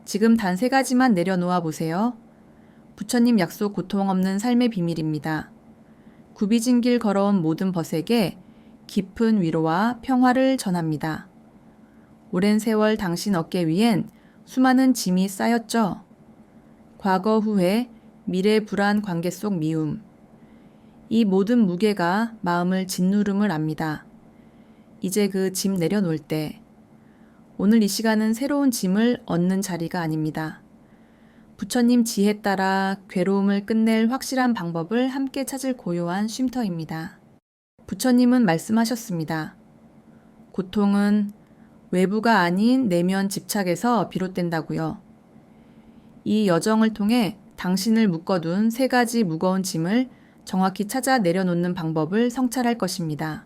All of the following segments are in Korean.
지금 단 3가지만 내려놓아 보세요. 부처님 약속 고통 없는 삶의 비밀입니다. 굽이진 길 걸어온 모든 벗에게 깊은 위로와 평화를 전합니다. 오랜 세월 당신 어깨 위엔 수많은 짐이 쌓였죠. 과거 후회, 미래 불안 관계 속 미움. 이 모든 무게가 마음을 짓누름을 압니다. 이제 그 짐 내려놓을 때, 오늘 이 시간은 새로운 짐을 얻는 자리가 아닙니다. 부처님 지혜 따라 괴로움을 끝낼 확실한 방법을 함께 찾을 고요한 쉼터입니다. 부처님은 말씀하셨습니다. 고통은 외부가 아닌 내면 집착에서 비롯된다고요. 이 여정을 통해 당신을 묶어둔 3가지 무거운 짐을 정확히 찾아 내려놓는 방법을 성찰할 것입니다.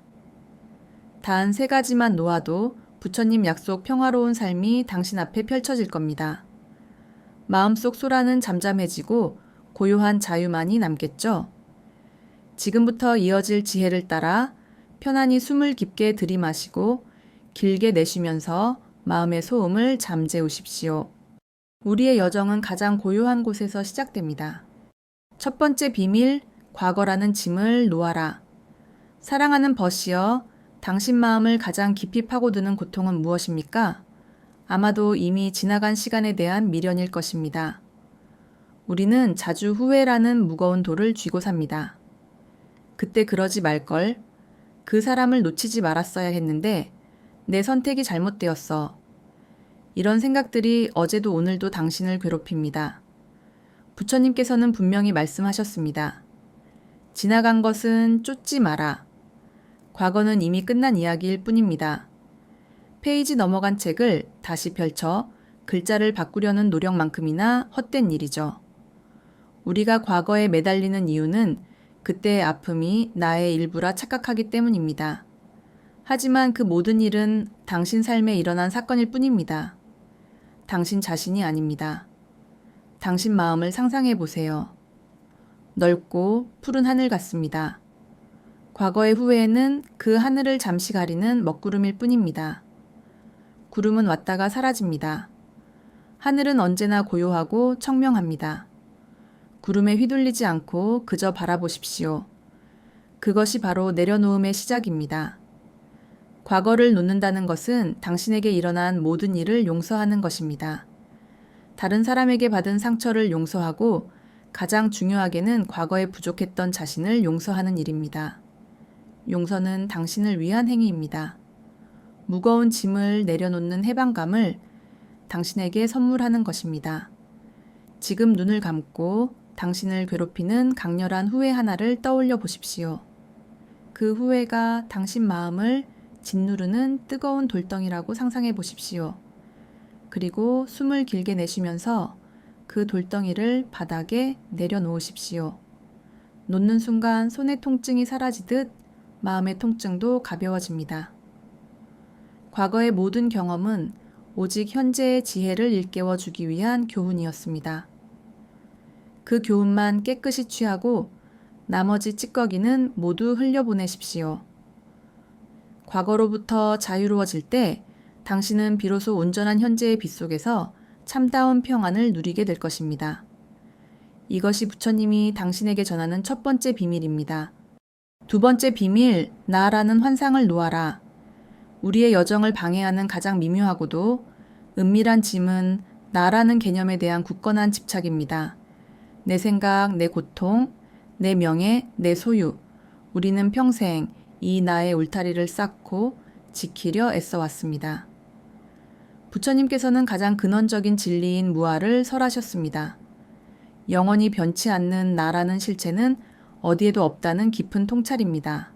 단 3가지만 놓아도 부처님 약속 평화로운 삶이 당신 앞에 펼쳐질 겁니다. 마음속 소라는 잠잠해지고 고요한 자유만이 남겠죠. 지금부터 이어질 지혜를 따라 편안히 숨을 깊게 들이마시고 길게 내쉬면서 마음의 소음을 잠재우십시오. 우리의 여정은 가장 고요한 곳에서 시작됩니다. 첫 번째 비밀, 과거라는 짐을 놓아라. 사랑하는 벗이여, 당신 마음을 가장 깊이 파고드는 고통은 무엇입니까? 아마도 이미 지나간 시간에 대한 미련일 것입니다. 우리는 자주 후회라는 무거운 돌을 쥐고 삽니다. 그때 그러지 말걸. 그 사람을 놓치지 말았어야 했는데 내 선택이 잘못되었어. 이런 생각들이 어제도 오늘도 당신을 괴롭힙니다. 부처님께서는 분명히 말씀하셨습니다. 지나간 것은 쫓지 마라. 과거는 이미 끝난 이야기일 뿐입니다. 페이지 넘어간 책을 다시 펼쳐 글자를 바꾸려는 노력만큼이나 헛된 일이죠. 우리가 과거에 매달리는 이유는 그때의 아픔이 나의 일부라 착각하기 때문입니다. 하지만 그 모든 일은 당신 삶에 일어난 사건일 뿐입니다. 당신 자신이 아닙니다. 당신 마음을 상상해 보세요. 넓고 푸른 하늘 같습니다. 과거의 후회는 그 하늘을 잠시 가리는 먹구름일 뿐입니다. 구름은 왔다가 사라집니다. 하늘은 언제나 고요하고 청명합니다. 구름에 휘둘리지 않고 그저 바라보십시오. 그것이 바로 내려놓음의 시작입니다. 과거를 놓는다는 것은 당신에게 일어난 모든 일을 용서하는 것입니다. 다른 사람에게 받은 상처를 용서하고 가장 중요하게는 과거에 부족했던 자신을 용서하는 일입니다. 용서는 당신을 위한 행위입니다. 무거운 짐을 내려놓는 해방감을 당신에게 선물하는 것입니다. 지금 눈을 감고 당신을 괴롭히는 강렬한 후회 하나를 떠올려 보십시오. 그 후회가 당신 마음을 짓누르는 뜨거운 돌덩이라고 상상해 보십시오. 그리고 숨을 길게 내쉬면서 그 돌덩이를 바닥에 내려놓으십시오. 놓는 순간 손의 통증이 사라지듯 마음의 통증도 가벼워집니다. 과거의 모든 경험은 오직 현재의 지혜를 일깨워 주기 위한 교훈이었습니다. 그 교훈만 깨끗이 취하고 나머지 찌꺼기는 모두 흘려보내십시오. 과거로부터 자유로워질 때 당신은 비로소 온전한 현재의 빛 속에서 참다운 평안을 누리게 될 것입니다. 이것이 부처님이 당신에게 전하는 첫 번째 비밀입니다. 두 번째 비밀, 나라는 환상을 놓아라. 우리의 여정을 방해하는 가장 미묘하고도 은밀한 짐은 나라는 개념에 대한 굳건한 집착입니다. 내 생각, 내 고통, 내 명예, 내 소유. 우리는 평생 이 나의 울타리를 쌓고 지키려 애써왔습니다. 부처님께서는 가장 근원적인 진리인 무아를 설하셨습니다. 영원히 변치 않는 나라는 실체는 어디에도 없다는 깊은 통찰입니다.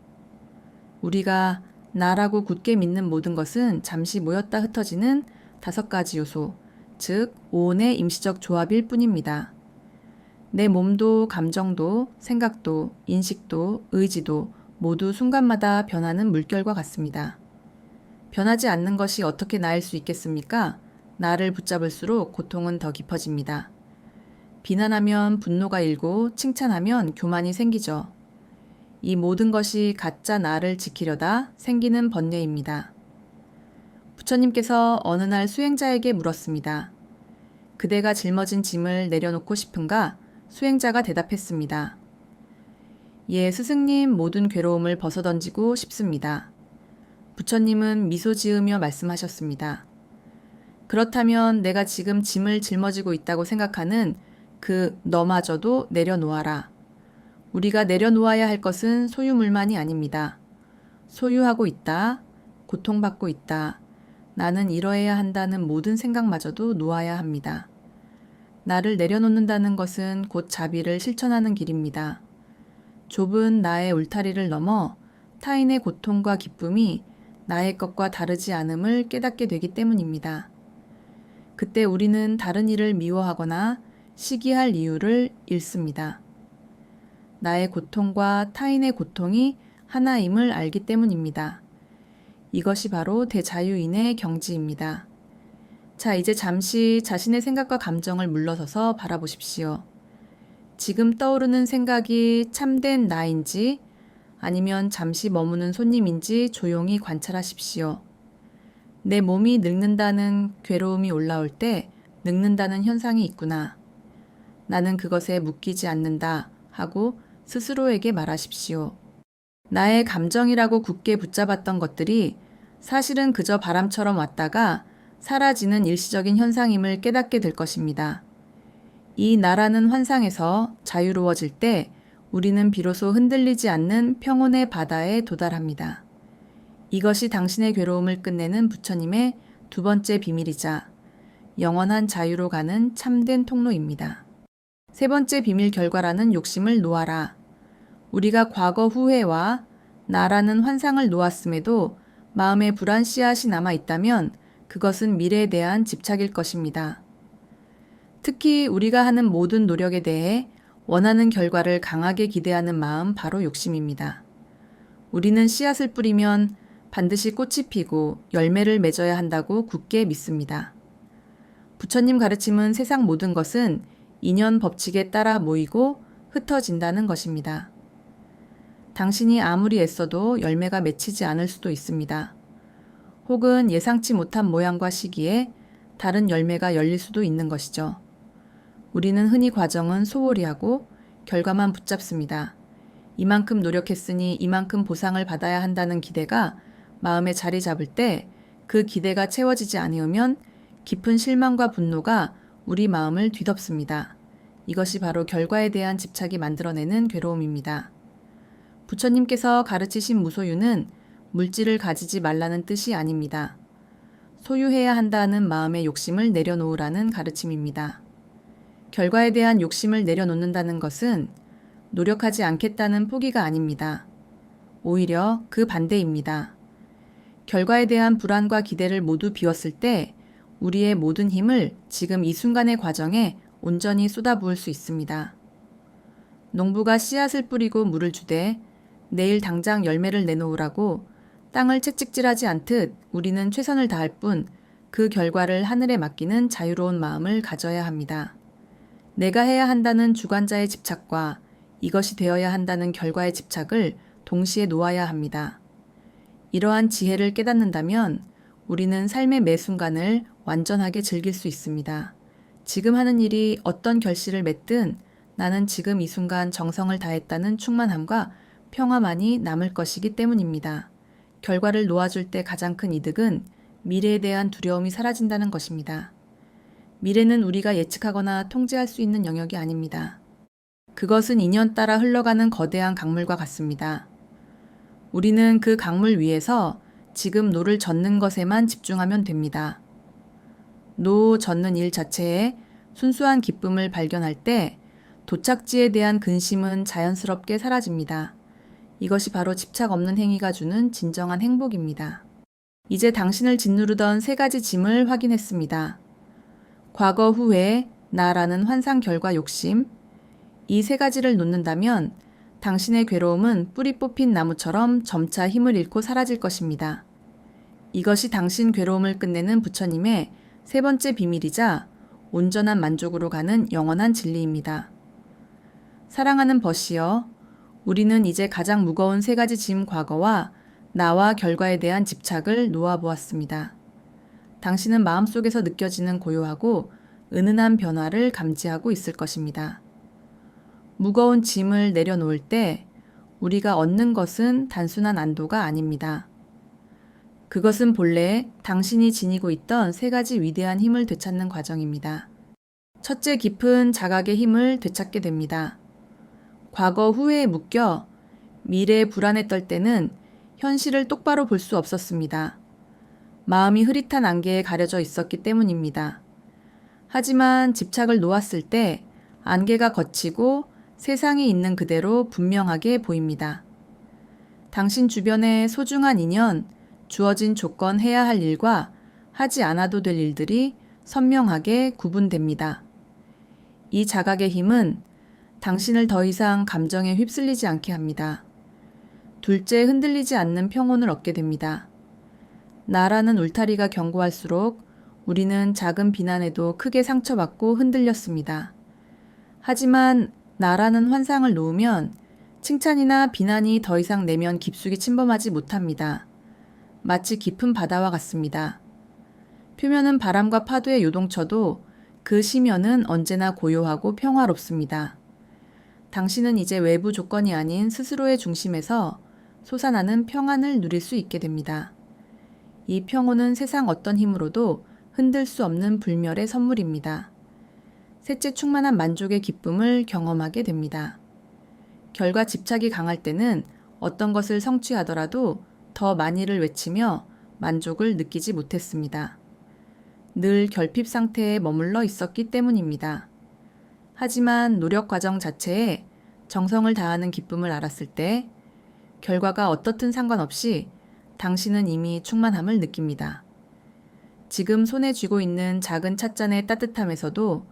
우리가 나라고 굳게 믿는 모든 것은 잠시 모였다 흩어지는 5가지 요소, 즉 오온의 임시적 조합일 뿐입니다. 내 몸도 감정도 생각도 인식도 의지도 모두 순간마다 변하는 물결과 같습니다. 변하지 않는 것이 어떻게 나을 수 있겠습니까? 나를 붙잡을수록 고통은 더 깊어집니다. 비난하면 분노가 일고 칭찬하면 교만이 생기죠. 이 모든 것이 가짜 나를 지키려다 생기는 번뇌입니다. 부처님께서 어느 날 수행자에게 물었습니다. 그대가 짊어진 짐을 내려놓고 싶은가? 수행자가 대답했습니다. 예, 스승님, 모든 괴로움을 벗어던지고 싶습니다. 부처님은 미소 지으며 말씀하셨습니다. 그렇다면 내가 지금 짐을 짊어지고 있다고 생각하는 그 너마저도 내려놓아라. 우리가 내려놓아야 할 것은 소유물만이 아닙니다. 소유하고 있다, 고통받고 있다, 나는 이러해야 한다는 모든 생각마저도 놓아야 합니다. 나를 내려놓는다는 것은 곧 자비를 실천하는 길입니다. 좁은 나의 울타리를 넘어 타인의 고통과 기쁨이 나의 것과 다르지 않음을 깨닫게 되기 때문입니다. 그때 우리는 다른 일을 미워하거나 시기할 이유를 잃습니다. 나의 고통과 타인의 고통이 하나임을 알기 때문입니다. 이것이 바로 대자유인의 경지입니다. 자, 이제 잠시 자신의 생각과 감정을 물러서서 바라보십시오. 지금 떠오르는 생각이 참된 나인지 아니면 잠시 머무는 손님인지 조용히 관찰하십시오. 내 몸이 늙는다는 괴로움이 올라올 때 늙는다는 현상이 있구나. 나는 그것에 묶이지 않는다 하고 스스로에게 말하십시오. 나의 감정이라고 굳게 붙잡았던 것들이 사실은 그저 바람처럼 왔다가 사라지는 일시적인 현상임을 깨닫게 될 것입니다. 이 나라는 환상에서 자유로워질 때 우리는 비로소 흔들리지 않는 평온의 바다에 도달합니다. 이것이 당신의 괴로움을 끝내는 부처님의 두 번째 비밀이자 영원한 자유로 가는 참된 통로입니다. 세 번째 비밀 결과라는 욕심을 놓아라. 우리가 과거 후회와 나라는 환상을 놓았음에도 마음에 불안 씨앗이 남아 있다면 그것은 미래에 대한 집착일 것입니다. 특히 우리가 하는 모든 노력에 대해 원하는 결과를 강하게 기대하는 마음 바로 욕심입니다. 우리는 씨앗을 뿌리면 반드시 꽃이 피고 열매를 맺어야 한다고 굳게 믿습니다. 부처님 가르침은 세상 모든 것은 인연 법칙에 따라 모이고 흩어진다는 것입니다. 당신이 아무리 애써도 열매가 맺히지 않을 수도 있습니다. 혹은 예상치 못한 모양과 시기에 다른 열매가 열릴 수도 있는 것이죠. 우리는 흔히 과정은 소홀히 하고 결과만 붙잡습니다. 이만큼 노력했으니 이만큼 보상을 받아야 한다는 기대가 마음에 자리 잡을 때 그 기대가 채워지지 않으면 깊은 실망과 분노가 우리 마음을 뒤덮습니다. 이것이 바로 결과에 대한 집착이 만들어내는 괴로움입니다. 부처님께서 가르치신 무소유는 물질을 가지지 말라는 뜻이 아닙니다. 소유해야 한다는 마음의 욕심을 내려놓으라는 가르침입니다. 결과에 대한 욕심을 내려놓는다는 것은 노력하지 않겠다는 포기가 아닙니다. 오히려 그 반대입니다. 결과에 대한 불안과 기대를 모두 비웠을 때 우리의 모든 힘을 지금 이 순간의 과정에 온전히 쏟아부을 수 있습니다. 농부가 씨앗을 뿌리고 물을 주되 내일 당장 열매를 내놓으라고 땅을 채찍질하지 않듯 우리는 최선을 다할 뿐 그 결과를 하늘에 맡기는 자유로운 마음을 가져야 합니다. 내가 해야 한다는 주관자의 집착과 이것이 되어야 한다는 결과의 집착을 동시에 놓아야 합니다. 이러한 지혜를 깨닫는다면 우리는 삶의 매 순간을 완전하게 즐길 수 있습니다. 지금 하는 일이 어떤 결실을 맺든 나는 지금 이 순간 정성을 다했다는 충만함과 평화만이 남을 것이기 때문입니다. 결과를 놓아줄 때 가장 큰 이득은 미래에 대한 두려움이 사라진다는 것입니다. 미래는 우리가 예측하거나 통제할 수 있는 영역이 아닙니다. 그것은 인연 따라 흘러가는 거대한 강물과 같습니다. 우리는 그 강물 위에서 지금 노를 젓는 것에만 집중하면 됩니다. 노 젓는 일 자체에 순수한 기쁨을 발견할 때 도착지에 대한 근심은 자연스럽게 사라집니다. 이것이 바로 집착 없는 행위가 주는 진정한 행복입니다. 이제 당신을 짓누르던 세 가지 짐을 확인했습니다. 과거 후회, 나라는 환상 결과 욕심. 이 세 가지를 놓는다면 당신의 괴로움은 뿌리 뽑힌 나무처럼 점차 힘을 잃고 사라질 것입니다. 이것이 당신 괴로움을 끝내는 부처님의 세 번째 비밀이자 온전한 만족으로 가는 영원한 진리입니다. 사랑하는 벗이여, 우리는 이제 가장 무거운 세 가지 짐 과거와 나와 결과에 대한 집착을 놓아보았습니다. 당신은 마음속에서 느껴지는 고요하고 은은한 변화를 감지하고 있을 것입니다. 무거운 짐을 내려놓을 때 우리가 얻는 것은 단순한 안도가 아닙니다. 그것은 본래 당신이 지니고 있던 세 가지 위대한 힘을 되찾는 과정입니다. 첫째, 깊은 자각의 힘을 되찾게 됩니다. 과거 후회에 묶여 미래에 불안에 떨 때는 현실을 똑바로 볼 수 없었습니다. 마음이 흐릿한 안개에 가려져 있었기 때문입니다. 하지만 집착을 놓았을 때 안개가 걷히고 세상에 있는 그대로 분명하게 보입니다. 당신 주변의 소중한 인연, 주어진 조건 해야 할 일과 하지 않아도 될 일들이 선명하게 구분됩니다. 이 자각의 힘은 당신을 더 이상 감정에 휩쓸리지 않게 합니다. 둘째, 흔들리지 않는 평온을 얻게 됩니다. 나라는 울타리가 견고할수록 우리는 작은 비난에도 크게 상처받고 흔들렸습니다. 하지만 나라는 환상을 놓으면 칭찬이나 비난이 더 이상 내면 깊숙이 침범하지 못합니다. 마치 깊은 바다와 같습니다. 표면은 바람과 파도의 요동쳐도 그 심연은 언제나 고요하고 평화롭습니다. 당신은 이제 외부 조건이 아닌 스스로의 중심에서 솟아나는 평안을 누릴 수 있게 됩니다. 이 평온은 세상 어떤 힘으로도 흔들 수 없는 불멸의 선물입니다. 셋째, 충만한 만족의 기쁨을 경험하게 됩니다. 결과 집착이 강할 때는 어떤 것을 성취하더라도 더 많이를 외치며 만족을 느끼지 못했습니다. 늘 결핍 상태에 머물러 있었기 때문입니다. 하지만 노력 과정 자체에 정성을 다하는 기쁨을 알았을 때 결과가 어떻든 상관없이 당신은 이미 충만함을 느낍니다. 지금 손에 쥐고 있는 작은 찻잔의 따뜻함에서도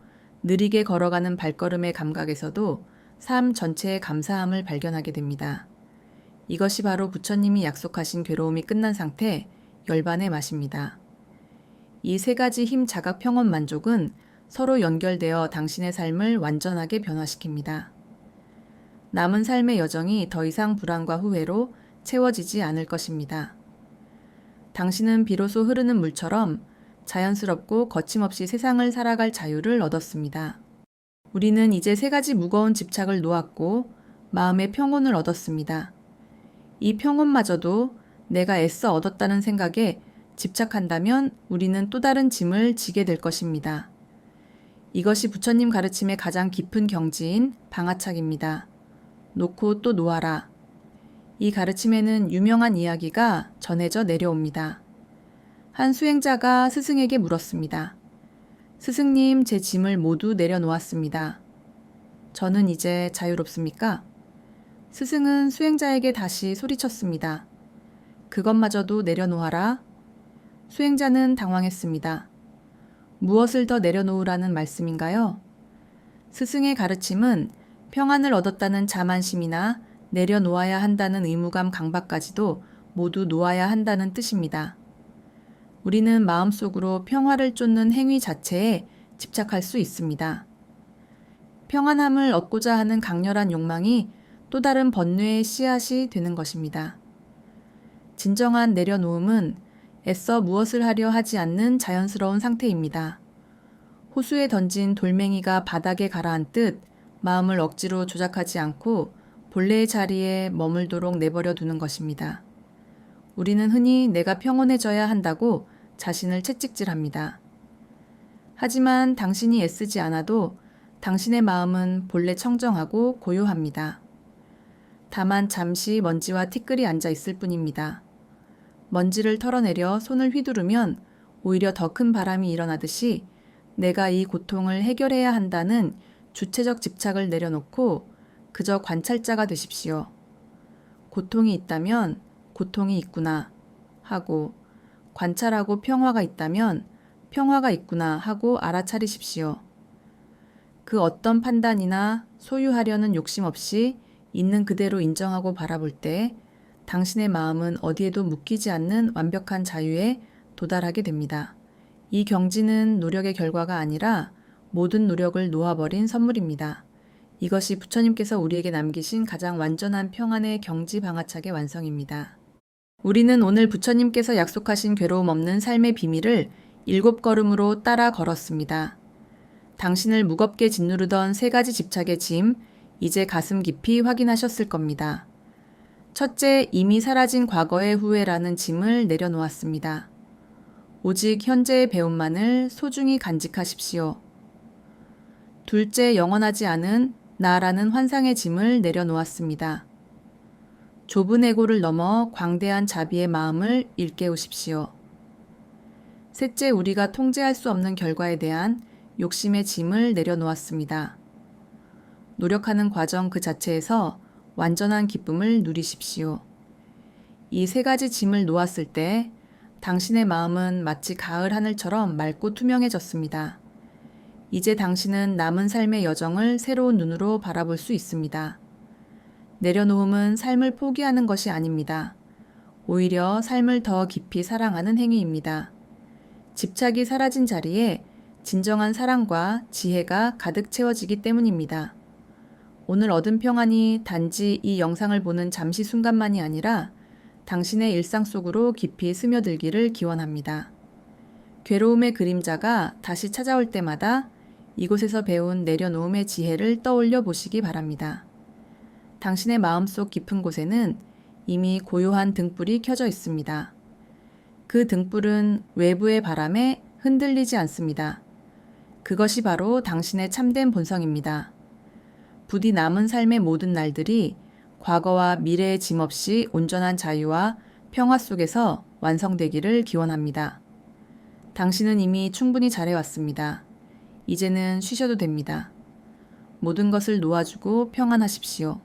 느리게 걸어가는 발걸음의 감각에서도 삶 전체의 감사함을 발견하게 됩니다. 이것이 바로 부처님이 약속하신 괴로움이 끝난 상태, 열반의 맛입니다. 이 세 가지 힘 자각 평온 만족은 서로 연결되어 당신의 삶을 완전하게 변화시킵니다. 남은 삶의 여정이 더 이상 불안과 후회로 채워지지 않을 것입니다. 당신은 비로소 흐르는 물처럼 자연스럽고 거침없이 세상을 살아갈 자유를 얻었습니다. 우리는 이제 세 가지 무거운 집착을 놓았고 마음의 평온을 얻었습니다. 이 평온마저도 내가 애써 얻었다는 생각에 집착한다면 우리는 또 다른 짐을 지게 될 것입니다. 이것이 부처님 가르침의 가장 깊은 경지인 방아착입니다. 놓고 또 놓아라. 이 가르침에는 유명한 이야기가 전해져 내려옵니다. 한 수행자가 스승에게 물었습니다. 스승님, 제 짐을 모두 내려놓았습니다. 저는 이제 자유롭습니까? 스승은 수행자에게 다시 소리쳤습니다. 그것마저도 내려놓아라. 수행자는 당황했습니다. 무엇을 더 내려놓으라는 말씀인가요? 스승의 가르침은 평안을 얻었다는 자만심이나 내려놓아야 한다는 의무감 강박까지도 모두 놓아야 한다는 뜻입니다. 우리는 마음속으로 평화를 쫓는 행위 자체에 집착할 수 있습니다. 평안함을 얻고자 하는 강렬한 욕망이 또 다른 번뇌의 씨앗이 되는 것입니다. 진정한 내려놓음은 애써 무엇을 하려 하지 않는 자연스러운 상태입니다. 호수에 던진 돌멩이가 바닥에 가라앉듯 마음을 억지로 조작하지 않고 본래의 자리에 머물도록 내버려 두는 것입니다. 우리는 흔히 내가 평온해져야 한다고 자신을 채찍질합니다. 하지만 당신이 애쓰지 않아도 당신의 마음은 본래 청정하고 고요합니다. 다만 잠시 먼지와 티끌이 앉아 있을 뿐입니다. 먼지를 털어내려 손을 휘두르면 오히려 더 큰 바람이 일어나듯이 내가 이 고통을 해결해야 한다는 주체적 집착을 내려놓고 그저 관찰자가 되십시오. 고통이 있다면 고통이 있구나 하고 관찰하고 평화가 있다면 평화가 있구나 하고 알아차리십시오. 그 어떤 판단이나 소유하려는 욕심 없이 있는 그대로 인정하고 바라볼 때 당신의 마음은 어디에도 묶이지 않는 완벽한 자유에 도달하게 됩니다. 이 경지는 노력의 결과가 아니라 모든 노력을 놓아버린 선물입니다. 이것이 부처님께서 우리에게 남기신 가장 완전한 평안의 경지 방아착의 완성입니다. 우리는 오늘 부처님께서 약속하신 괴로움 없는 삶의 비밀을 7걸음으로 따라 걸었습니다. 당신을 무겁게 짓누르던 3가지 집착의 짐, 이제 가슴 깊이 확인하셨을 겁니다. 첫째, 이미 사라진 과거의 후회라는 짐을 내려놓았습니다. 오직 현재의 배움만을 소중히 간직하십시오. 둘째, 영원하지 않은 나라는 환상의 짐을 내려놓았습니다. 좁은 에고를 넘어 광대한 자비의 마음을 일깨우십시오. 셋째, 우리가 통제할 수 없는 결과에 대한 욕심의 짐을 내려놓았습니다. 노력하는 과정 그 자체에서 완전한 기쁨을 누리십시오. 이 3가지 짐을 놓았을 때 당신의 마음은 마치 가을 하늘처럼 맑고 투명해졌습니다. 이제 당신은 남은 삶의 여정을 새로운 눈으로 바라볼 수 있습니다. 내려놓음은 삶을 포기하는 것이 아닙니다. 오히려 삶을 더 깊이 사랑하는 행위입니다. 집착이 사라진 자리에 진정한 사랑과 지혜가 가득 채워지기 때문입니다. 오늘 얻은 평안이 단지 이 영상을 보는 잠시 순간만이 아니라 당신의 일상 속으로 깊이 스며들기를 기원합니다. 괴로움의 그림자가 다시 찾아올 때마다 이곳에서 배운 내려놓음의 지혜를 떠올려 보시기 바랍니다. 당신의 마음속 깊은 곳에는 이미 고요한 등불이 켜져 있습니다. 그 등불은 외부의 바람에 흔들리지 않습니다. 그것이 바로 당신의 참된 본성입니다. 부디 남은 삶의 모든 날들이 과거와 미래의 짐 없이 온전한 자유와 평화 속에서 완성되기를 기원합니다. 당신은 이미 충분히 잘해왔습니다. 이제는 쉬셔도 됩니다. 모든 것을 놓아주고 평안하십시오.